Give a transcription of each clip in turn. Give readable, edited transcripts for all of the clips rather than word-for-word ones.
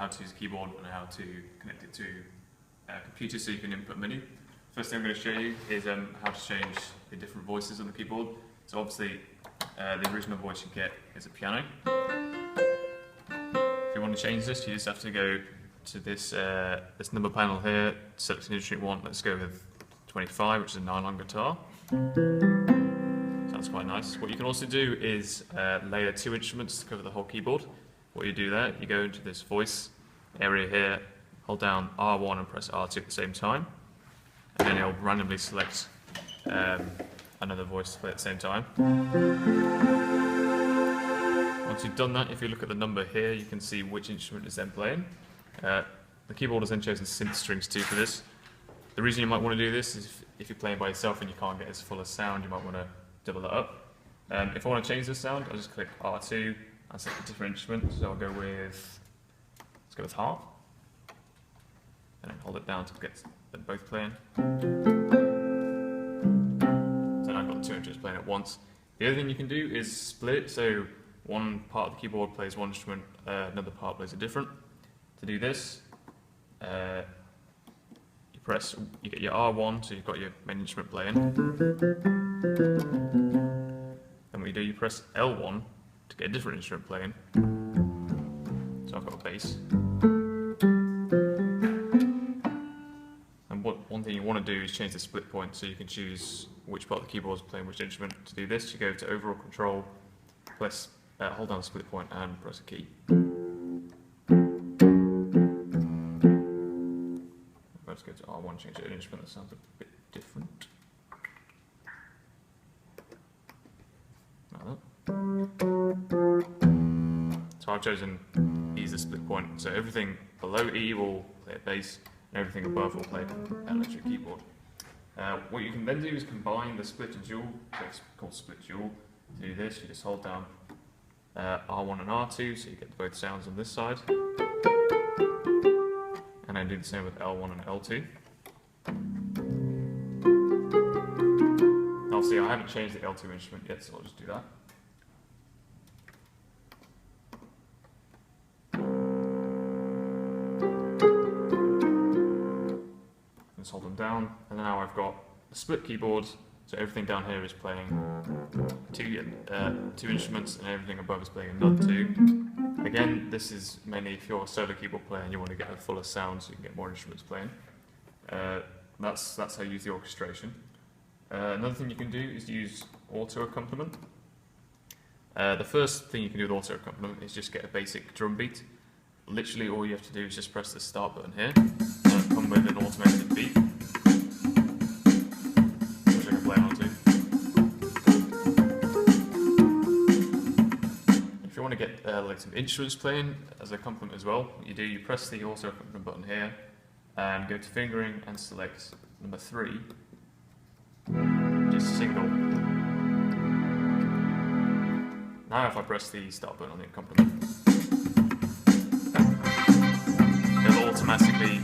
how to use a keyboard and how to connect it to a computer so you can input Midi. First thing I'm going to show you is how to change the different voices on the keyboard. So obviously the original voice you get is a piano. If you want to change this, you just have to go to this this number panel here, select an instrument you want. Let's go with 25, which is a nylon guitar. Sounds quite nice. What you can also do is layer 2 instruments to cover the whole keyboard. What you do there, you go into this voice area here, hold down R1 and press R2 at the same time, and then it'll randomly select another voice to play at the same time. Once you've done that, if you look at the number here, you can see which instrument is then playing. The keyboard has then chosen synth strings 2 for this. The reason you might want to do this is if you're playing by yourself and you can't get as full a sound, you might want to double it up. If I want to change the sound, I'll just click R2 and select a different instrument. So I'll go with, let's go with harp, and then hold it down to get them both playing. So now I've got the 2 instruments playing at once. The other thing you can do is split it, so one part of the keyboard plays one instrument, another part plays a different. To do this, you get your R1, so you've got your main instrument playing. Then what you do, you press L1 to get a different instrument playing. So I've got a bass. And one thing you want to do is change the split point, so you can choose which part of the keyboard is playing which instrument. To do this, you go to Overall Control, hold down the split point and press a key. Let's go to R1, change it to an instrument that sounds a bit different. Like that. So I've chosen E as the split point, so everything below E will play a bass, and everything above will play an electric keyboard. What you can then do is combine the split and dual, so it's called split dual. To do this, you just hold down R1 and R2, so you get both sounds on this side. And then do the same with L1 and L2. Obviously, I haven't changed the L2 instrument yet, so I'll just do that. Just hold them down, and now I've got the split keyboard, so everything down here is playing two instruments, and everything above is playing another 2. Again, this is mainly if you're a solo keyboard player and you want to get a fuller sound so you can get more instruments playing. That's how you use the orchestration. Another thing you can do is use auto accompaniment. The first thing you can do with auto accompaniment is just get a basic drum beat. Literally all you have to do is just press the start button here and it'll come with an automated beat, which I can play on to. If you want to get like some instruments playing as a accompaniment as well, what you do, you press the auto accompaniment button here and go to fingering and select number 3, just single. Now if I press the start button on the accompaniment, it'll automatically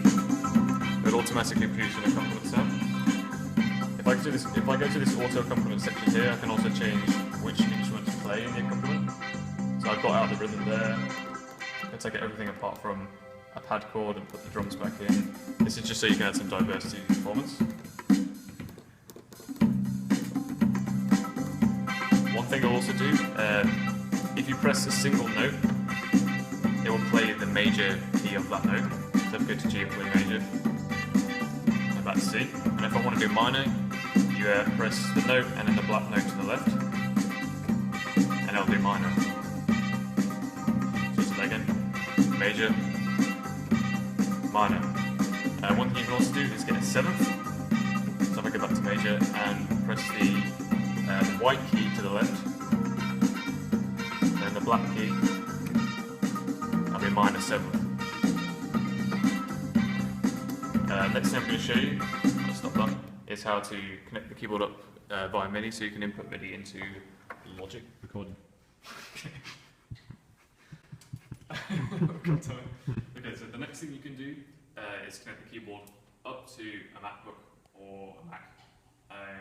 produce an accompaniment sound. If I go to this auto accompaniment section here, I can also change which instrument to play in the accompaniment. So I've got out the rhythm there. I can take everything apart from a pad chord and put the drums back in. This is just so you can add some diversity to performance. One thing I'll also do, if you press a single note, it will play the major key of that note. So if I go to G and play major, and back to C. And if I want to do minor, you press the note and then the black note to the left, and it'll do minor. So just again, major, minor. One thing you can also do is get a 7th. So if I go back to major and press the white key to the left, and then the black key, that'll be minor 7th. Next thing I'm going to show you, I'll stop that, is how to connect the keyboard up via Midi, so you can input Midi into Logic. Recording. Okay, so the next thing you can do is connect the keyboard up to a MacBook or a Mac,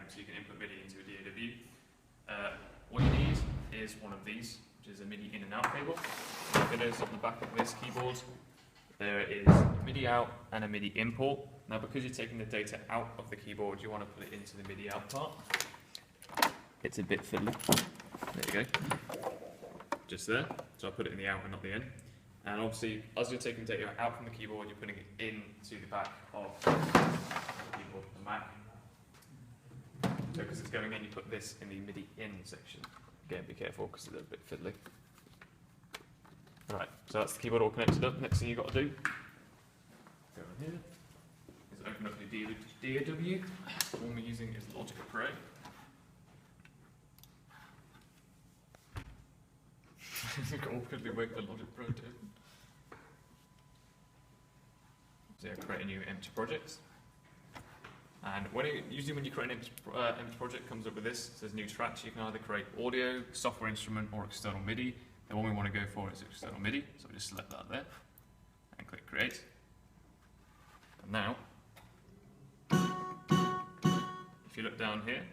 so you can input Midi into a DAW. What you need is one of these, which is a Midi in and out cable. It is on the back of this keyboard. there is a MIDI out and a MIDI import. Now because you're taking the data out of the keyboard, you want to put it into the MIDI out part. It's a bit fiddly. There you go. Just there. So I put it in the out and not the in. And obviously, as you're taking data out from the keyboard, you're putting it into the back of the keyboard, the Mac. So because it's going in, you put this in the MIDI in section. Again, be careful because it's a bit fiddly. Right, so that's the keyboard all connected up. Next thing you've got to do, go on here, is open up your DAW. The one we're using is Logic Pro. Awkwardly wait for Logic Pro to open. So yeah, create a new empty project. And usually when you create an empty project, it comes up with this. It says new tracks. You can either create audio, software instrument, or external MIDI. The one we want to go for is external MIDI, so we just select that there and click create. And now, if you look down here,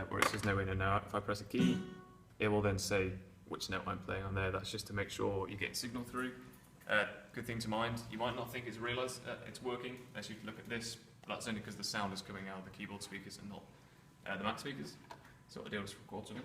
where it says no in and no out, if I press a key, it will then say which note I'm playing on there. That's just to make sure you get signal through. Good thing to mind, you might not think it's realised it's working as you look at this, but that's only because the sound is coming out of the keyboard speakers and not the Mac speakers. So what I do is record something.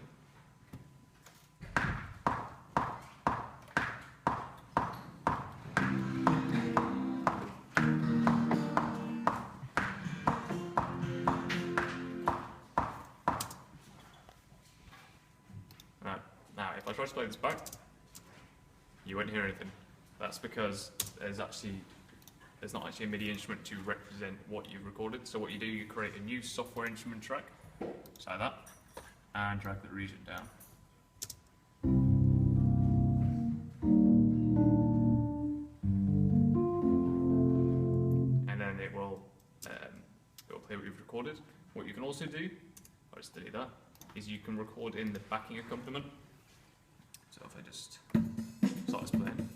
Now, if I try to play this back, you won't hear anything. That's because there's not actually a MIDI instrument to represent what you've recorded. So what you do, you create a new software instrument track, just like that, and drag the region down. And then it will play what you've recorded. What you can also do, I'll just delete that, is you can record in the backing accompaniment. So if I just start this playing,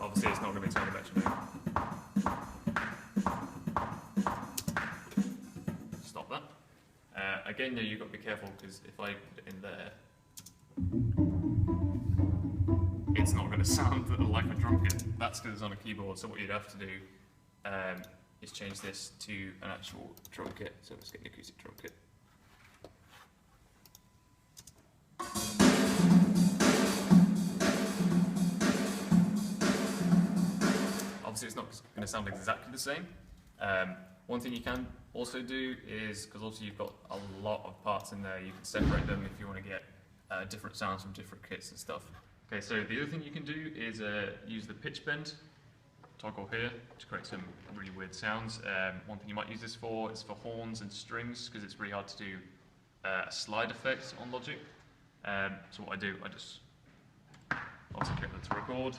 obviously it's not going to be totally metronome. Stop that. Again, you've got to be careful because if I put it in there, it's not going to sound like a drum kit. That's because it's on a keyboard. So what you'd have to do is change this to an actual drum kit. So let's get an acoustic drum kit. Obviously it's not going to sound exactly the same. One thing you can also do is, because obviously you've got a lot of parts in there, you can separate them if you want to get different sounds from different kits and stuff. Okay, so the other thing you can do is use the pitch bend toggle here to create some really weird sounds. One thing you might use this for is for horns and strings, because it's really hard to do a slide effect on Logic. So what I do, I just also click that to record,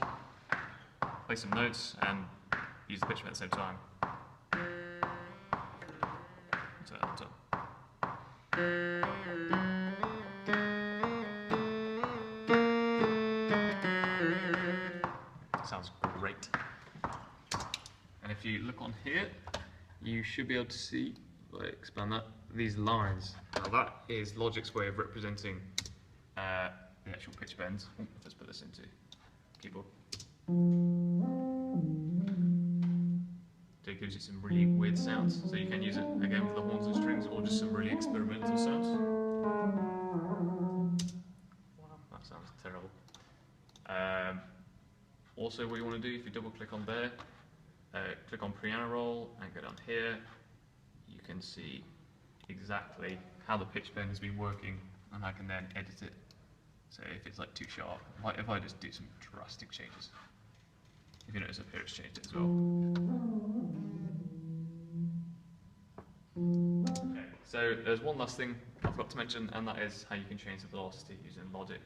play some notes, and use the pitch bend at the same time. Turn that on top. Sounds great. And if you look on here, you should be able to see, like, expand that, these lines. Now that is Logic's way of representing the actual pitch bends. Let's put this into keyboard. So it gives you some really weird sounds. So you can use it again for the horns and strings, or just some really experimental sounds. That sounds terrible. Also, what you want to do, if you double click on there, click on piano roll and go down here, you can see exactly how the pitch bend has been working, and I can then edit it. So if it's like too sharp, if I just do some drastic changes. If you notice up here, it's changed it as well. Okay, so there's one last thing I forgot to mention, and that is how you can change the velocity using Logic.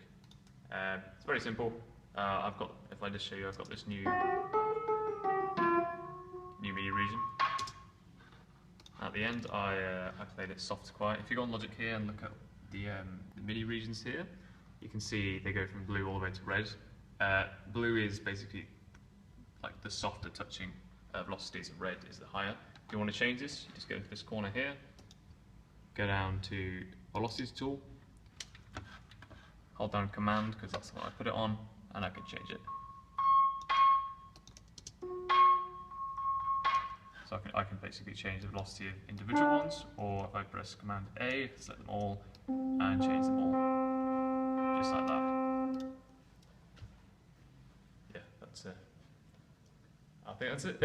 It's very simple. If I just show you, I've got this new MIDI region. At the end, I played it soft to quiet. If you go on Logic here and look at the MIDI regions here, you can see they go from blue all the way to red. Blue is basically like the softer touching velocities, and red is the higher. If you want to change this, you just go into this corner here, go down to Velocities tool, hold down Command because that's what I put it on, and I can change it. So I can basically change the velocity of individual ones, or if I press Command A, select them all, and change them all, just like that. Yeah, that's it. I think that's it.